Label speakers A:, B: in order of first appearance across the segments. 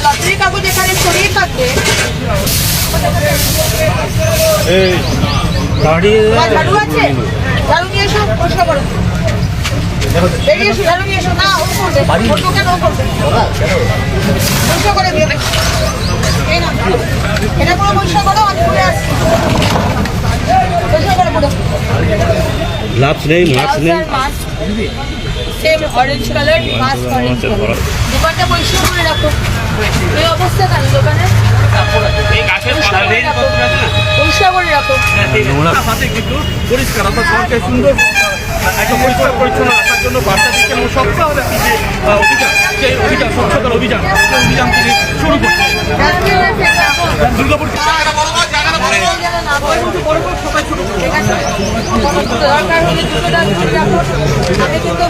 A: Lottery কাগজ এখানে ছড়িয়ে থাকবে। ঝাড়ু আছে, ঝাড়ু নিয়ে এসো, পরিষ্কার করো। বেরিয়ে এসো, ঝাড়ু নিয়ে এসো। না, ও করবে, ও কেন করবে? পরিষ্কার করে দিয়ে এটা পুরো পরিষ্কার করো, আমি ঘুরে আসছি। পরিষ্কার করে পুরো।
B: গ্লাভস নেই, মাস্ক নেই।
A: Same orange colour, mask orange colour. দোকানটা পরিষ্কার করে রাখো। এই অবস্থা কেন দোকানে? পরিষ্কার করে রাখো।
C: পরিষ্কার আপনার ঘরকে সুন্দর একটা পরিষ্কার পরিচ্ছন্ন রাখার জন্য বার্তা দিচ্ছেন এবং সপ্তাহে যে অভিযান, সেই অভিযান স্বচ্ছতার অভিযান, সেই অভিযান তিনি শুরু করছেন। দুর্গাপুর
A: দরকার হলে আমি কিন্তু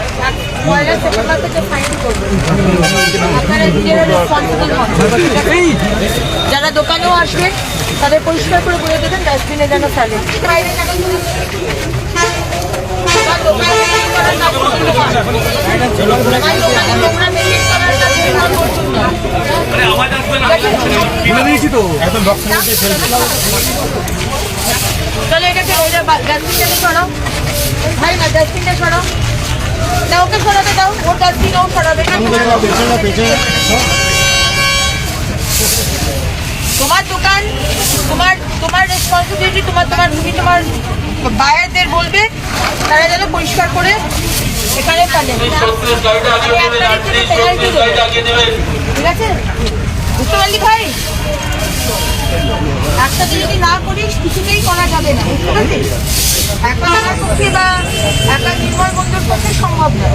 A: ময়লা সেপ্টেম্বর থেকে ফাইন করবো। আপনারা নিজেরা রেসপন্সিবল হন। যারা দোকানেও আসবেন তাদের পরিষ্কার করে বলে দেবেন ডাস্টবিনে যেন ফেলে। তাহলে এটাকে ডাস্টবিনটাকে সরাও ভাই, না ডাস্টবিনটা সরাও। না ওকে সরাতে দাও, ওর ডাস্টবিন ও সরাবে। তোমার দোকান, তোমার রেসপন্সিবিলিটি, তুমি তোমার বায়ারদের বলবে তারা যেন পরিষ্কার করে এখানে ফেলে। ঠিক আছে, বুঝতে পারলি ভাই? একসাথে যদি না করিস কিছুতেই করা যাবে না, বুঝতে পারছিস? একা আমার পক্ষে বা একা নির্ভর বন্ধুর পক্ষে সম্ভব না।